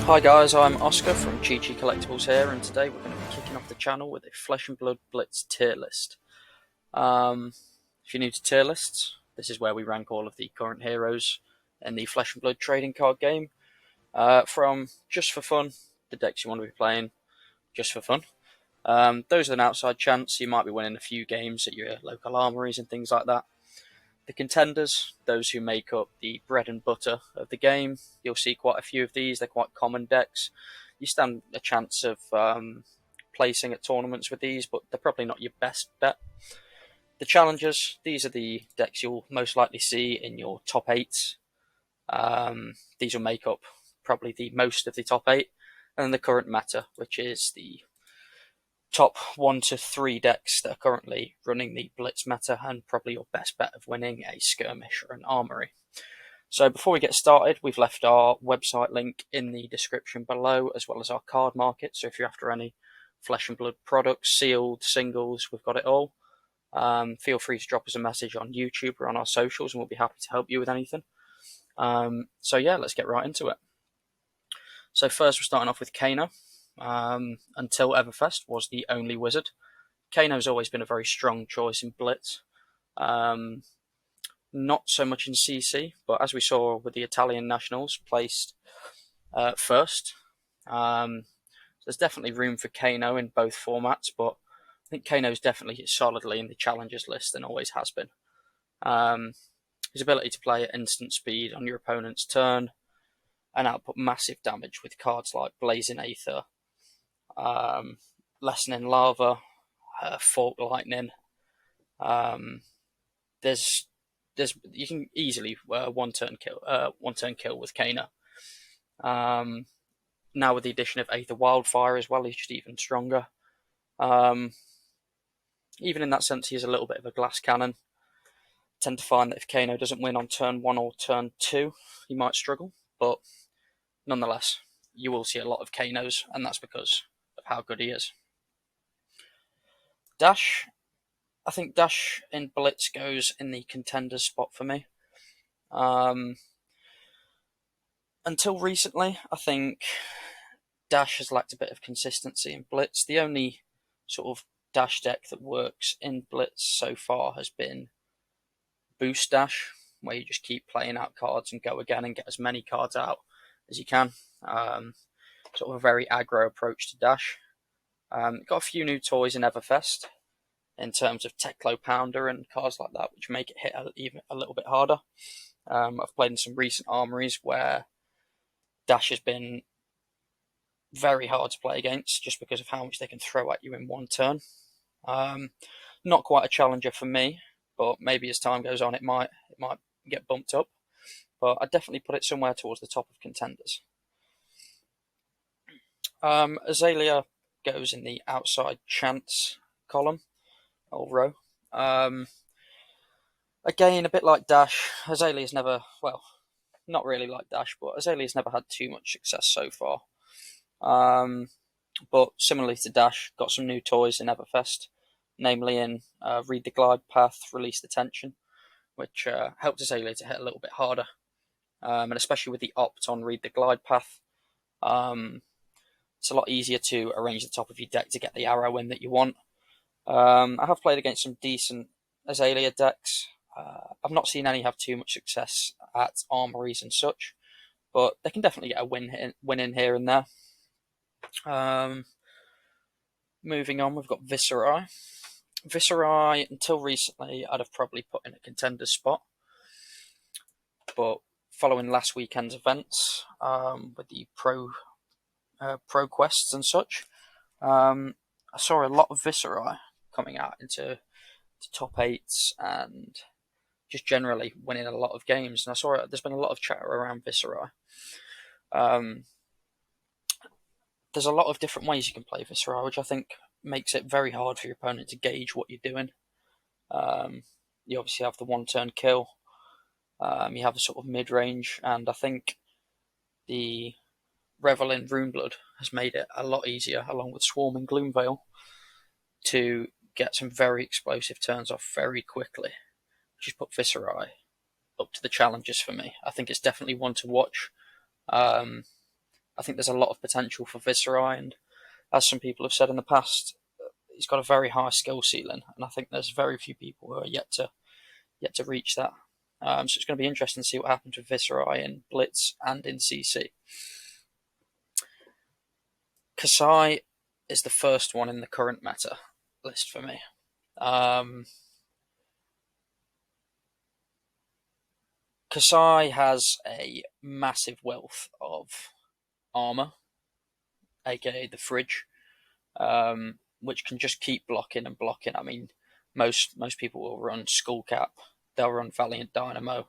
Hi guys, I'm Oscar from Chi Chi Collectibles here, and today we're going to be kicking off the channel with a Flesh and Blood Blitz tier list. If you're new to tier lists, this is where we rank all of the current heroes in the Flesh and Blood trading card game, from just for fun, the decks you want to be playing just for fun. Those with an outside chance, you might be winning a few games at your local armories and things like that. The contenders, those who make up the bread and butter of the game, you'll see quite a few of these. They're quite common decks. You stand a chance of placing at tournaments with these, but they're probably not your best bet. The challengers, these are the decks you'll most likely see in your top 8. These will make up probably the most of the top 8. And then the current meta, which is the top 1 to 3 decks that are currently running the Blitz meta, and probably your best bet of winning a Skirmish or an Armory. So before we get started, we've left our website link in the description below, as well as our card market. So if you're after any Flesh and Blood products, sealed, singles, we've got it all. Feel free to drop us a message on YouTube or on our socials, and we'll be happy to help you with anything. So yeah, let's get right into it. So first we're starting off with Kaino. Until Everfest was the only wizard. Kaino's always been a very strong choice in Blitz. Not so much in CC, but as we saw with the Italian nationals, placed first. There's definitely room for Kaino in both formats, but I think Kaino's definitely solidly in the challengers list and always has been. His ability to play at instant speed on your opponent's turn and output massive damage with cards like Blazing Aether, Lessening Lava, Fork Lightning. There's you can easily one turn kill with Kaino. Now with the addition of Aether Wildfire as well, he's just even stronger. Even in that sense, he is a little bit of a glass cannon. I tend to find that if Kaino doesn't win on turn 1 or turn 2, he might struggle, but nonetheless, you will see a lot of Kainos, and that's because of how good he is. Dash. I think Dash in Blitz goes in the contender spot for me. Until recently, I think Dash has lacked a bit of consistency in Blitz. The only sort of Dash deck that works in Blitz so far has been Boost Dash, where you just keep playing out cards and go again and get as many cards out as you can. Sort of a very aggro approach to Dash. Got a few new toys in Everfest in terms of Teklo Pounder and cards like that, which make it hit even a little bit harder. I've played in some recent armories where Dash has been very hard to play against just because of how much they can throw at you in one turn. Not quite a challenger for me, but maybe as time goes on it might get bumped up. But I'd definitely put it somewhere towards the top of contenders. Azalea goes in the outside chance column or row. Again, a bit like Dash, Azalea's never, well, not really like Dash, but Azalea's never had too much success so far. But similarly to Dash, got some new toys in Everfest, namely in Read the Glide Path, Release the Tension, which helped Azalea to hit a little bit harder. And especially with the opt on Read the Glide Path, it's a lot easier to arrange the top of your deck to get the arrow in that you want. I have played against some decent Azalea decks. I've not seen any have too much success at armories and such, but they can definitely get a win in here and there. Moving on, we've got Viscera. Viscera, until recently, I'd have probably put in a contender spot, but following last weekend's events with the pro quests and such, I saw a lot of Viscera coming out into top 8s and just generally winning a lot of games. And I saw there's been a lot of chatter around Viscera. There's a lot of different ways you can play Viscera, which I think makes it very hard for your opponent to gauge what you're doing. You obviously have the one turn kill. You have a sort of mid-range, and I think the Revel in Runeblood has made it a lot easier, along with Swarming Gloomveil, to get some very explosive turns off very quickly, which has put Viscera up to the challenges for me. I think it's definitely one to watch. I think there's a lot of potential for Viscera, and as some people have said in the past, he's got a very high skill ceiling, and I think there's very few people who are yet to reach that. So it's going to be interesting to see what happens with Viscera in Blitz and in CC. Kaisa is the first one in the current meta list for me. Kaisa has a massive wealth of armor, aka the fridge, which can just keep blocking and blocking. I mean, most people will run Skullcap, they'll run Valiant Dynamo,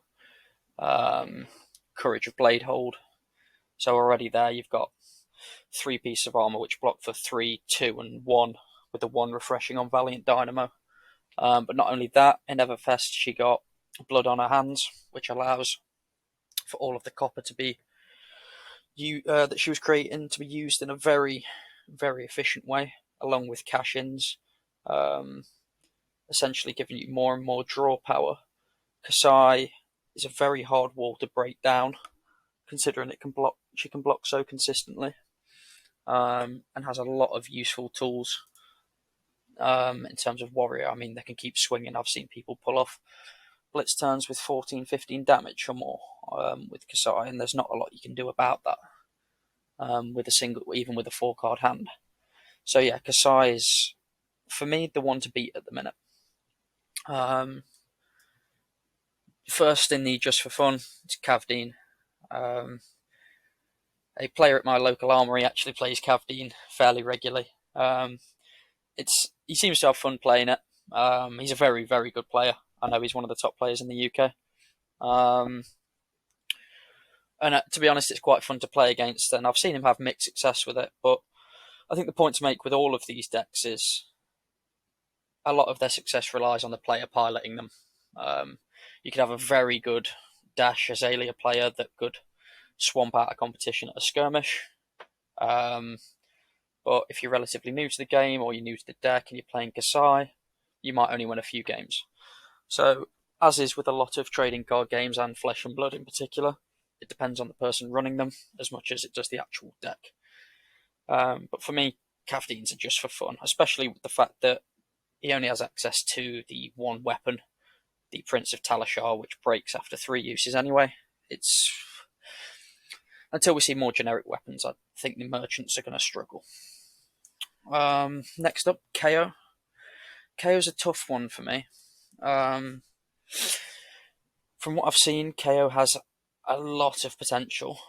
Courage of Bladehold. So already there you've got 3 pieces of armor which block for 3, 2, and 1, with the 1 refreshing on Valiant Dynamo. But not only that, in Everfest she got Blood on her hands, which allows for all of the copper to be that she was creating to be used in a very, very efficient way, along with cash-ins, essentially giving you more and more draw power. Kaisa is a very hard wall to break down, considering she can block so consistently, and has a lot of useful tools. In terms of warrior, I mean, they can keep swinging. I've seen people pull off blitz turns with 14, 15 damage or more with Kaisa, and there's not a lot you can do about that with a single, even with a 4-card hand. So yeah, Kaisa is, for me, the one to beat at the minute. First in the just for fun, it's Kavdeen. A player at my local armory actually plays Kavdeen fairly regularly. He seems to have fun playing it. He's a very, very good player. I know he's one of the top players in the UK. And to be honest, it's quite fun to play against, and I've seen him have mixed success with it. But I think the point to make with all of these decks is a lot of their success relies on the player piloting them. You could have a very good Dash Azalea player that could swamp out a competition at a skirmish. But if you're relatively new to the game, or you're new to the deck and you're playing Kaisa, you might only win a few games. So, as is with a lot of trading card games and Flesh and Blood in particular, it depends on the person running them as much as it does the actual deck. But for me, Kavdeens are just for fun, especially with the fact that he only has access to the 1 weapon, the Prince of Talishar, which breaks after 3 uses anyway. It's until we see more generic weapons, I think the merchants are going to struggle. Next up, KO. KO's a tough one for me. From what I've seen, KO has a lot of potential,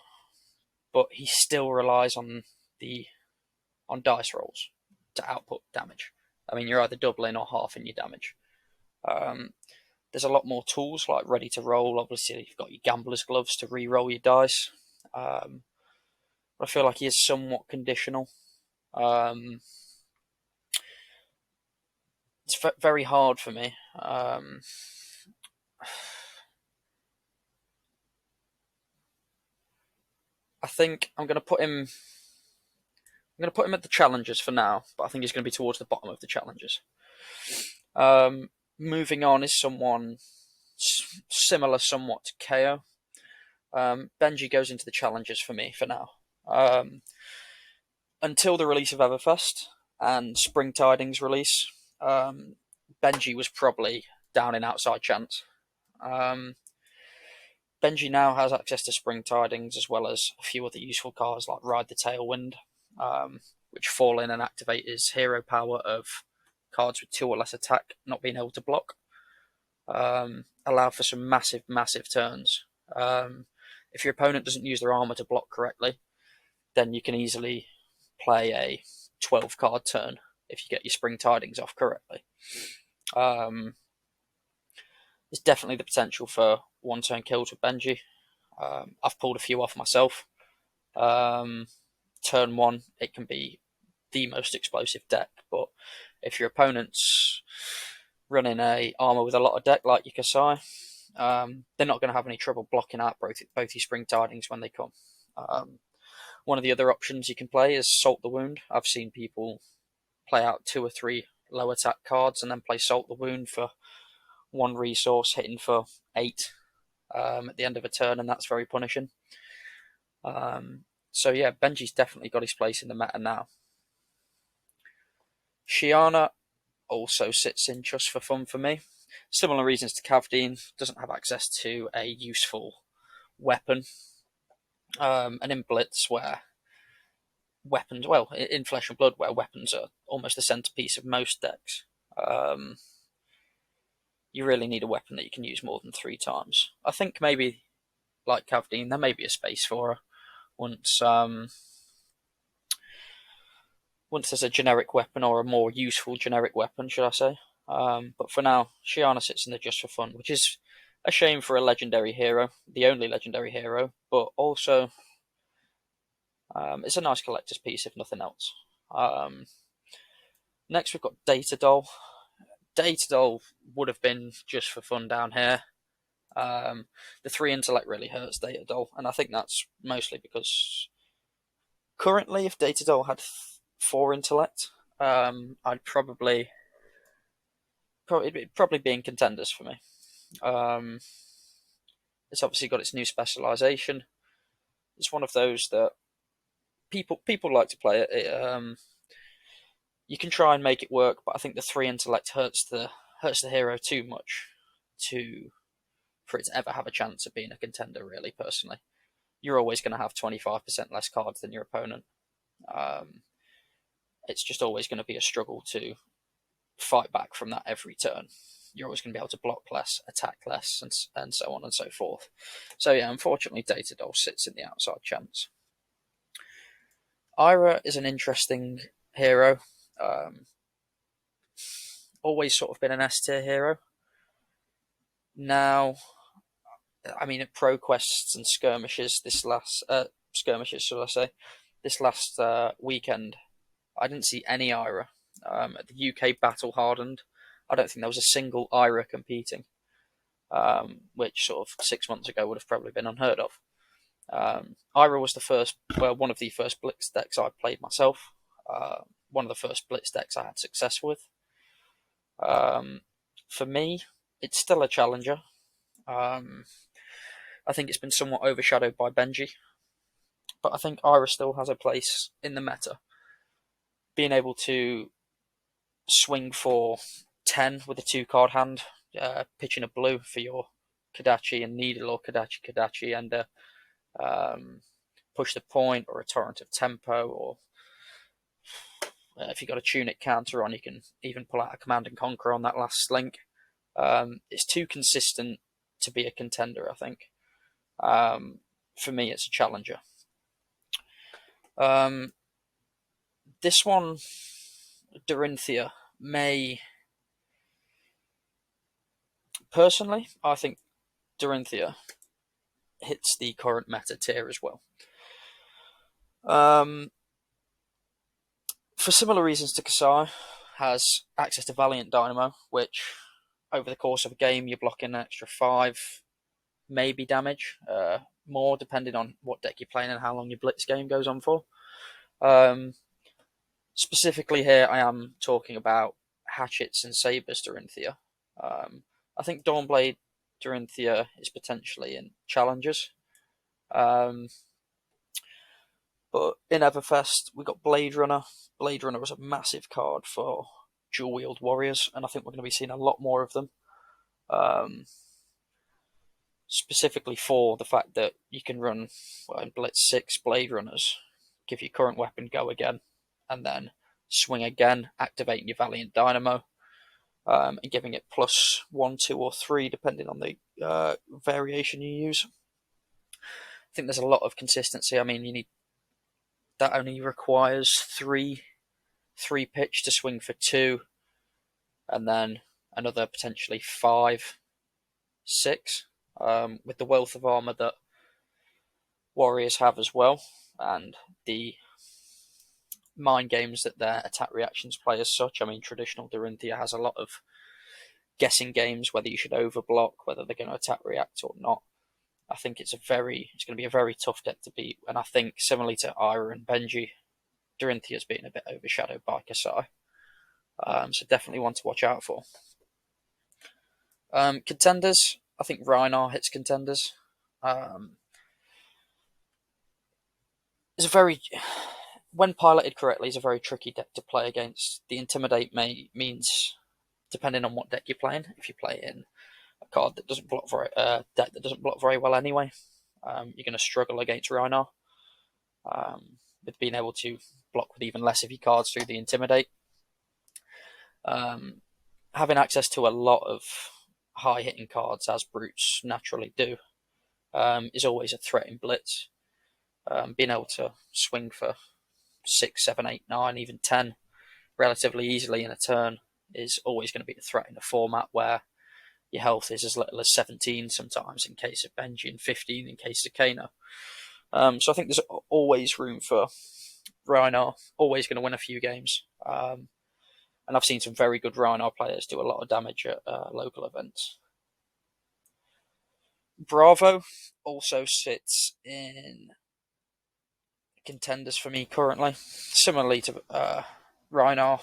but he still relies on dice rolls to output damage. I mean, you're either doubling or halving your damage. There's a lot more tools, like ready to roll. Obviously, you've got your gambler's gloves to re-roll your dice. But I feel like he is somewhat conditional. It's very hard for me. I think I'm going to put him at the challenges for now, but I think he's going to be towards the bottom of the challenges. Moving on is someone similar somewhat to KO. Benji goes into the challenges for me for now. Until the release of Everfest and Spring Tidings release, Benji was probably down in outside chance. Benji now has access to Spring Tidings, as well as a few other useful cards like Ride the Tailwind, which fall in and activate his hero power of cards with 2 or less attack not being able to block. Allow for some massive, massive turns. If your opponent doesn't use their armor to block correctly, then you can easily play a 12-card turn if you get your Spring Tidings off correctly. There's definitely the potential for 1-turn kills with Benji. I've pulled a few off myself. Turn 1, it can be the most explosive deck, but if your opponent's running a armor with a lot of deck like your Kaisa, they're not going to have any trouble blocking out both your Spring Tidings when they come. One of the other options you can play is Salt the Wound. I've seen people play out 2 or 3 low attack cards and then play Salt the Wound for 1 resource, hitting for 8 at the end of a turn, and that's very punishing. So yeah, Benji's definitely got his place in the meta now. Shiana also sits in just for fun for me. Similar reasons to Kavdeen, doesn't have access to a useful weapon. And in Blitz, where weapons, well, in Flesh and Blood, where weapons are almost the centerpiece of most decks, you really need a weapon that you can use more than 3 times. I think maybe, like Kavdeen, there may be a space for her once there's a generic weapon, or a more useful generic weapon, should I say. But for now, Shiana sits in there just for fun, which is a shame for a legendary hero, the only legendary hero, but also it's a nice collector's piece, if nothing else. Next, we've got Data Doll. Data Doll would have been just for fun down here. The 3 intellect really hurts Data Doll, and I think that's mostly because currently, if Data Doll had 4 intellect, I'd probably be in contenders for me. It's obviously got its new specialization. It's one of those that people like to play it. You can try and make it work, but I think the 3 intellect hurts the hero too much for it to ever have a chance of being a contender. Really, personally, you're always going to have 25% less cards than your opponent. It's just always going to be a struggle to fight back from that every turn. You're always going to be able to block less, attack less, and so on and so forth. So yeah, unfortunately, Data Doll sits in the outside chance. Ira is an interesting hero. Always sort of been an S tier hero. Now, I mean, at Pro Quests and skirmishes this last weekend, I didn't see any Ira. At the UK Battle Hardened, I don't think there was a single Ira competing, which sort of 6 months ago would have probably been unheard of. Ira was one of the first Blitz decks I played myself. One of the first Blitz decks I had success with. For me, it's still a challenger. I think it's been somewhat overshadowed by Benji, but I think Ira still has a place in the meta. Being able to swing for 10 with a 2-card hand, pitching a blue for your Kodachi and Needle, or Kodachi, and push the point, or a Torrent of Tempo, or if you've got a Tunic counter on, you can even pull out a Command and Conquer on that last slink. It's too consistent to be a contender, I think. For me, it's a challenger. This one, Dorinthia, may... Personally, I think Dorinthia hits the current meta tier as well. For similar reasons to Kaisa, has access to Valiant Dynamo, which over the course of a game you're blocking an extra 5, maybe damage, more depending on what deck you're playing and how long your Blitz game goes on for. Specifically here, I am talking about Hatchets and Sabres Dorinthia. I think Dawnblade Dorinthia is potentially in Challengers. But in Everfest, we got Blade Runner. Blade Runner was a massive card for dual-wield warriors, and I think we're going to be seeing a lot more of them. Specifically for the fact that you can run, in Blitz 6 Blade Runners, give your current weapon go again, and then swing again, activating your Valiant Dynamo, and giving it +1, 2, or 3, depending on the variation you use. I think there's a lot of consistency. I mean, that only requires 3 pitch to swing for 2, and then another potentially 5, 6, with the wealth of armor that warriors have as well, and the mind games that their attack reactions play as such. I mean, traditional Dorinthia has a lot of guessing games, whether you should overblock, whether they're going to attack react or not. I think it's going to be a very tough deck to beat, and I think similarly to Ira and Benji, Dorinthia's been a bit overshadowed by Kasai. So definitely one to watch out for. Contenders, I think Rhino hits contenders. is a very, when piloted correctly, is a very tricky deck to play against. The Intimidate means, depending on what deck you're playing, if you play in a card that doesn't block very, deck that doesn't block very well anyway, you're going to struggle against Rhino. With being able to block with even less of your cards through the Intimidate. Having access to a lot of high hitting cards, as brutes naturally do, is always a threat in Blitz. Being able to swing for 6, 7, 8, 9, even 10 relatively easily in a turn is always going to be a threat in a format where your health is as little as 17 sometimes in case of Benji and 15 in case of Kaino. So I think there's always room for Rhino, always going to win a few games. And I've seen some very good Rhino players do a lot of damage at local events. Bravo also sits in contenders for me currently. Similarly to Rhino,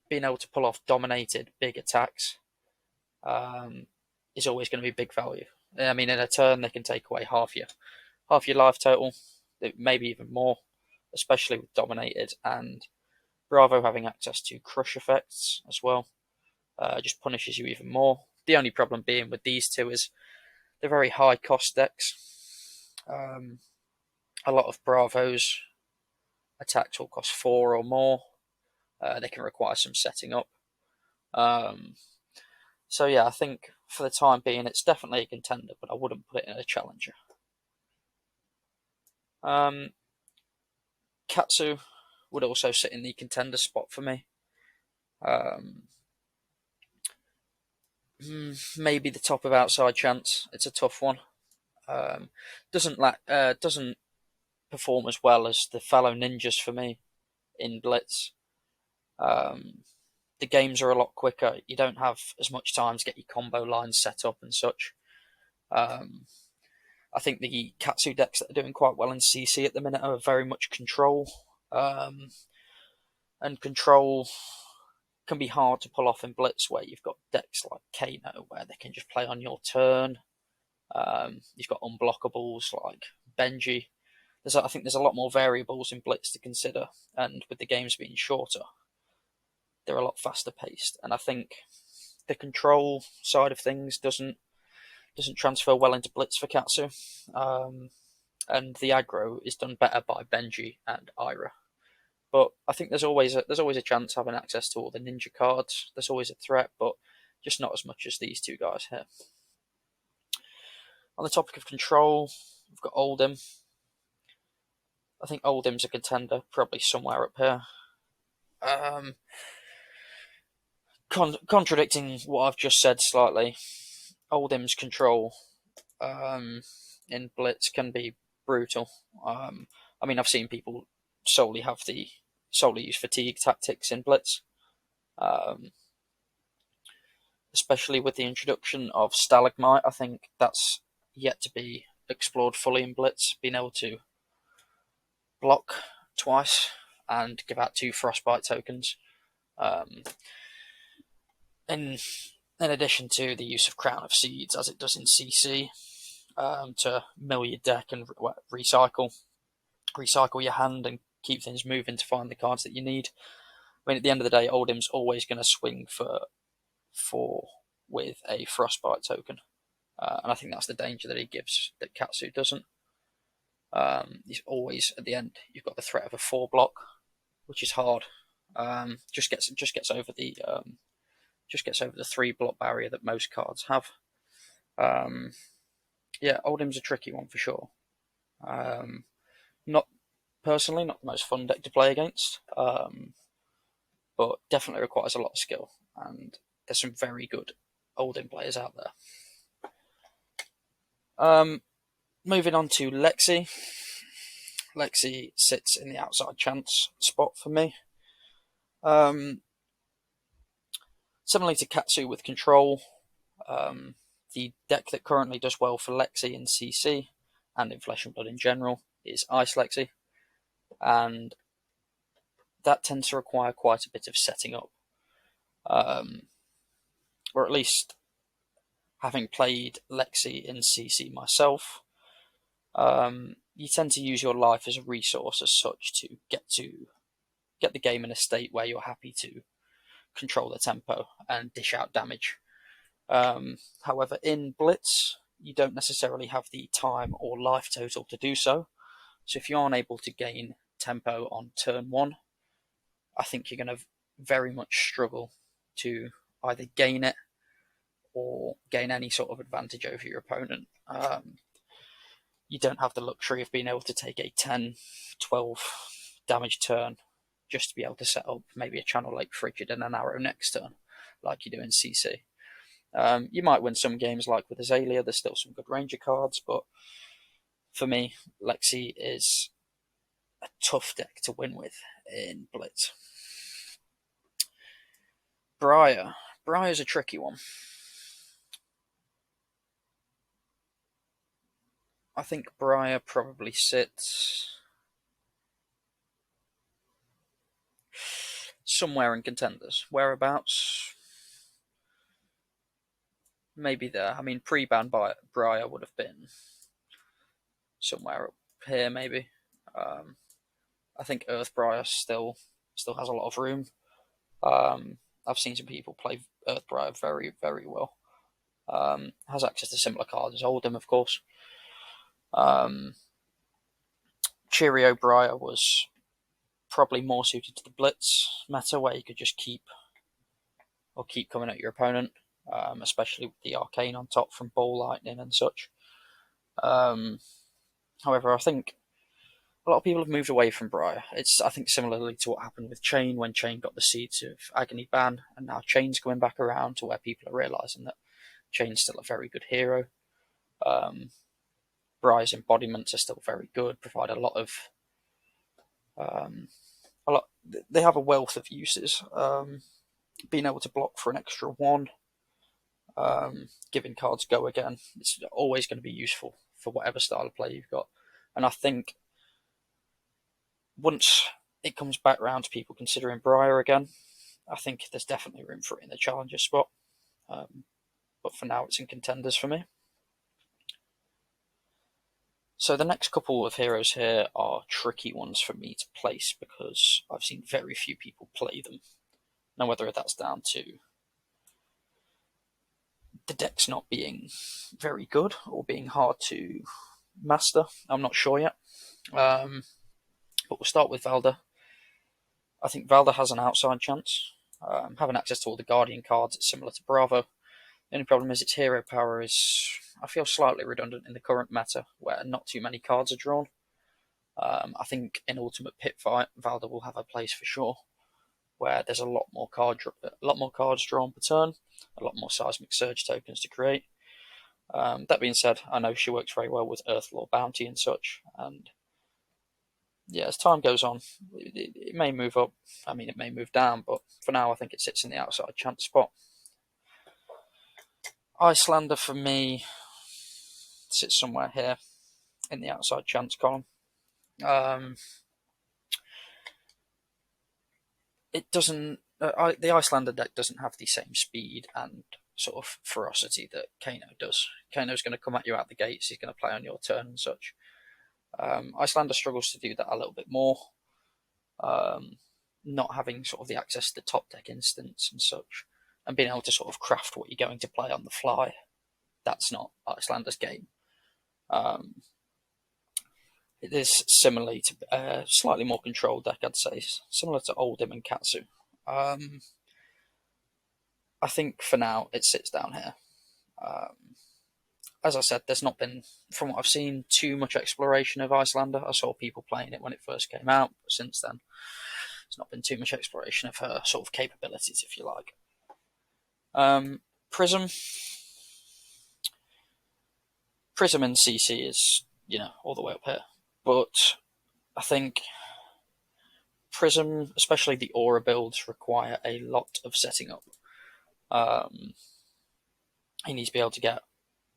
being able to pull off dominated big attacks is always going to be big value. I mean, in a turn, they can take away half your life total, maybe even more, especially with dominated, and Bravo having access to crush effects as well just punishes you even more. The only problem being with these two is they're very high cost decks. A lot of Bravo's attacks will cost 4 or more. They can require some setting up. So yeah, I think for the time being, it's definitely a contender, but I wouldn't put it in a challenger. Katsu would also sit in the contender spot for me. Maybe the top of outside chance. It's a tough one. Doesn't perform as well as the fellow ninjas for me in Blitz. The games are a lot quicker. You don't have as much time to get your combo lines set up and such. I think the Katsu decks that are doing quite well in CC at the minute are very much control. And control can be hard to pull off in Blitz, where you've got decks like Kaino, where they can just play on your turn. You've got unblockables like Benji. I think there's a lot more variables in Blitz to consider, and with the games being shorter, they're a lot faster paced. And I think the control side of things doesn't transfer well into Blitz for Katsu, and the aggro is done better by Benji and Ira. But I think there's always a chance having access to all the ninja cards. There's always a threat, but just not as much as these two guys here. On the topic of control, we've got Oldham. I think Oldham's a contender, probably somewhere up here. Contradicting what I've just said slightly, Oldham's control in Blitz can be brutal. I mean, I've seen people solely use fatigue tactics in Blitz, especially with the introduction of Stalagmite. I think that's yet to be explored fully in Blitz, being able to block twice and give out 2 frostbite tokens. In addition to the use of Crown of Seeds, as it does in CC, to mill your deck and recycle your hand and keep things moving to find the cards that you need. I mean, at the end of the day, Oldham's always going to swing for 4 with a frostbite token, and I think that's the danger that he gives that Katsu doesn't. He's always at the end. You've got the threat of a 4 block, which is hard. Just gets over the 3 block barrier that most cards have. Yeah, Oldham's a tricky one for sure. Not personally, not the most fun deck to play against, but definitely requires a lot of skill, and there's some very good Oldham players out there. Moving on to Lexi. Lexi sits in the outside chance spot for me. Similarly to Katsu with control, the deck that currently does well for Lexi in CC and in Flesh and Blood in general is Ice Lexi, and that tends to require quite a bit of setting up, or at least having played Lexi in CC myself, you tend to use your life as a resource as such to get the game in a state where you're happy to control the tempo and dish out damage. However, in Blitz, you don't necessarily have the time or life total to do so. So if you aren't able to gain tempo on turn 1, I think you're going to very much struggle to either gain it or gain any sort of advantage over your opponent. You don't have the luxury of being able to take a 10, 12 damage turn just to be able to set up maybe a Channel Lake Frigid and an Arrow next turn, like you do in CC. You might win some games like with Azalea, there's still some good Ranger cards, but for me, Lexi is a tough deck to win with in Blitz. Briar. Briar's a tricky one. I think Briar probably sits somewhere in contenders. Whereabouts? Maybe there. I mean, pre-ban Briar would have been somewhere up here, maybe. I think Earth Briar still has a lot of room. I've seen some people play Earth Briar very, very well. Has access to similar cards as Oldham, of course. Cheerio Briar was probably more suited to the Blitz meta, where you could just keep coming at your opponent, especially with the Arcane on top from Ball Lightning and such. However, I think a lot of people have moved away from Briar. It's, I think, similarly to what happened with Chain when Chain got the Seeds of Agony ban, and now Chain's coming back around to where people are realising that Chain's still a very good hero. Briar's embodiments are still very good, provide a lot of they have a wealth of uses. Being able to block for an extra 1, giving cards go again, it's always going to be useful for whatever style of play you've got. And I think once it comes back round to people considering Briar again, I think there's definitely room for it in the challenger spot. But for now, it's in contenders for me. So the next couple of heroes here are tricky ones for me to place because I've seen very few people play them. Now, whether that's down to the deck's not being very good or being hard to master, I'm not sure yet. But we'll start with Valda. I think Valda has an outside chance. Having access to all the Guardian cards, it's similar to Bravo. The only problem is its hero power is, I feel, slightly redundant in the current meta, where not too many cards are drawn. I think in Ultimate Pit Fight, Valda will have a place for sure, where there's a lot more cards drawn per turn, a lot more Seismic Surge tokens to create. That being said, I know she works very well with Earthlore Bounty and such, and yeah, as time goes on, it may move up. I mean, it may move down, but for now, I think it sits in the outside chance spot. Icelander, for me, sits somewhere here in the outside chance column. It doesn't. The Icelander deck doesn't have the same speed and sort of ferocity that Kaino does. Kaino's going to come at you out the gates. He's going to play on your turn and such. Icelander struggles to do that a little bit more. Not having sort of the access to the top deck instants and such, and being able to sort of craft what you're going to play on the fly. That's not Icelander's game. It is similarly to slightly more controlled deck, I'd say, similar to Oldham and Katsu. I think for now it sits down here. As I said, there's not been, from what I've seen, too much exploration of Icelander. I saw people playing it when it first came out, but since then, there's not been too much exploration of her sort of capabilities, if you like. Prism in CC is, all the way up here. But I think Prism, especially the aura builds, require a lot of setting up. You need to be able to get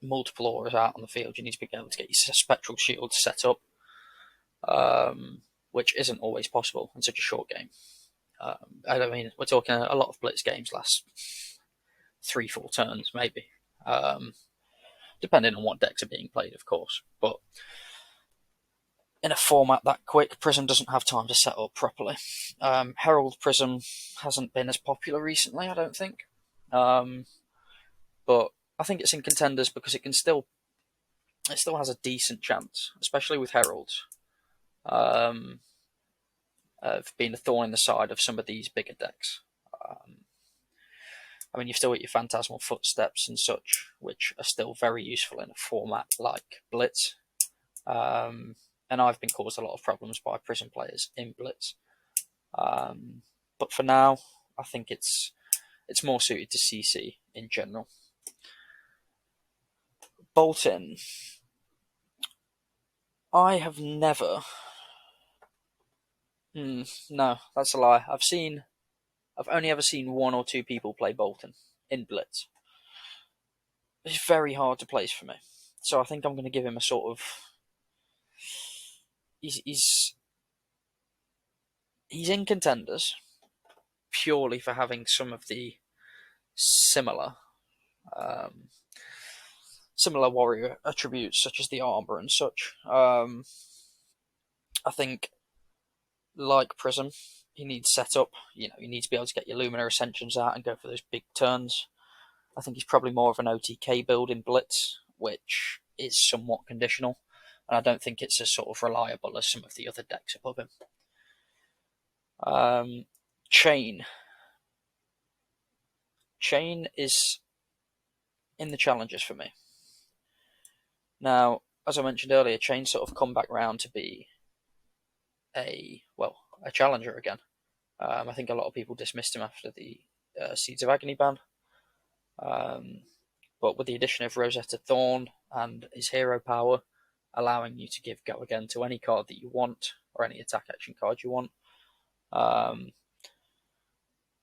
multiple auras out on the field. You need to be able to get your spectral shield set up, which isn't always possible in such a short game. I mean, we're talking a lot of Blitz games last 3-4 turns, maybe. Depending on what decks are being played, of course. But in a format that quick, Prism doesn't have time to set up properly. Herald Prism hasn't been as popular recently, I don't think. But I think it's in contenders because it still has a decent chance, especially with Heralds, of being a thorn in the side of some of these bigger decks. I mean, you've still got your Phantasmal Footsteps and such, which are still very useful in a format like Blitz. And I've been caused a lot of problems by Prism players in Blitz. But for now, I think it's more suited to CC in general. Bolton. I have never... no, that's a lie. I've only ever seen 1 or 2 people play Bolton in Blitz. It's very hard to place for me. So I think I'm going to give him a sort of... He's in contenders purely for having some of the similar warrior attributes, such as the armor and such. I think, like Prism, he needs setup. You need to be able to get your Luminar Ascensions out and go for those big turns. I think he's probably more of an OTK build in Blitz, which is somewhat conditional, and I don't think it's as sort of reliable as some of the other decks above him. Chain is in the challenges for me. Now, as I mentioned earlier, Chain sort of come back round to be a challenger again. I think a lot of people dismissed him after the Seeds of Agony ban. But with the addition of Rosetta Thorn and his hero power, allowing you to give go again to any card that you want, or any attack action card you want,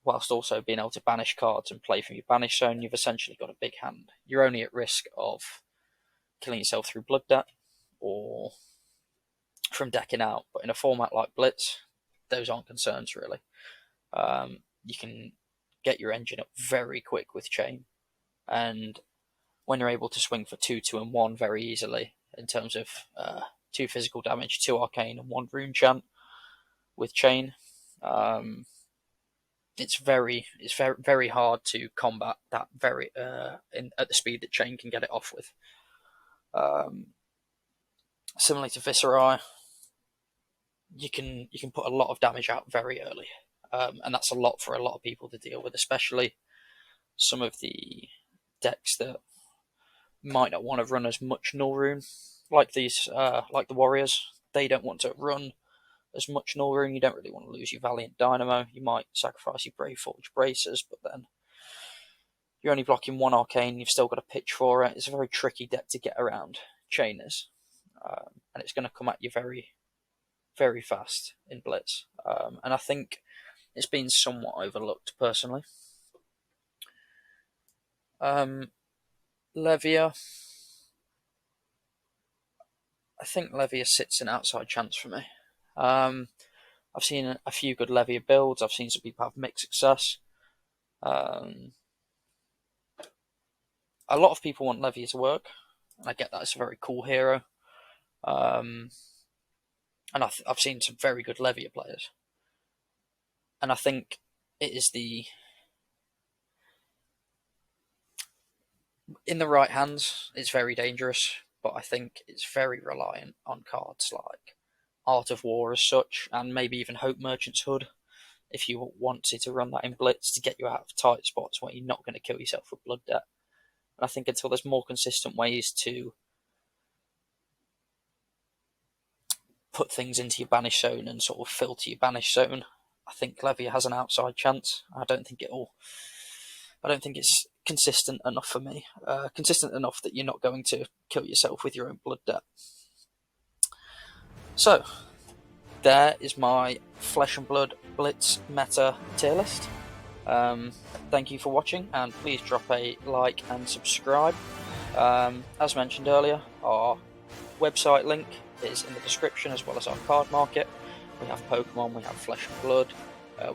whilst also being able to banish cards and play from your banish zone, you've essentially got a big hand. You're only at risk of killing yourself through Blood Debt or from decking out, but in a format like Blitz, those aren't concerns really. You can get your engine up very quick with Chain, and when you're able to swing for 2, 2, and 1 very easily in terms of 2 physical damage, 2 arcane, and 1 rune chant with Chain, it's very hard to combat that at the speed that Chain can get it off with. Similarly to Viscera, you can put a lot of damage out very early, and that's a lot for a lot of people to deal with, especially some of the decks that might not want to run as much null rune, like the Warriors. They don't want to run as much null rune. You don't really want to lose your Valiant Dynamo. You might sacrifice your Brave Forge Bracers, but then you're only blocking 1 arcane. You've still got a pitch for it. It's a very tricky deck to get around. Chain is, and it's going to come at you very, very fast in Blitz. And I think it's been somewhat overlooked personally. Levia. I think Levia sits an outside chance for me. I've seen a few good Levia builds. I've seen some people have mixed success. A lot of people want Levia to work, and I get that. It's a very cool hero. And I've seen some very good Levia players. And I think it is in the right hands, it's very dangerous, but I think it's very reliant on cards like Art of War as such, and maybe even Hope Merchant's Hood, if you wanted to run that in Blitz to get you out of tight spots where you're not going to kill yourself with Blood Debt. And I think until there's more consistent ways to put things into your banish zone and sort of filter your banish zone, I think Levia has an outside chance. I don't think it's consistent enough for me. Consistent enough that you're not going to kill yourself with your own Blood Debt. So, there is my Flesh and Blood Blitz meta tier list. Thank you for watching, and please drop a like and subscribe. As mentioned earlier, our website link is in the description, as well as our card market. We have Pokemon, we have Flesh and Blood,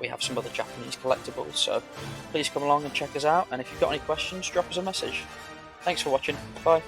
we have some other Japanese collectibles, so please come along and check us out, and if you've got any questions, drop us a message. Thanks for watching, bye.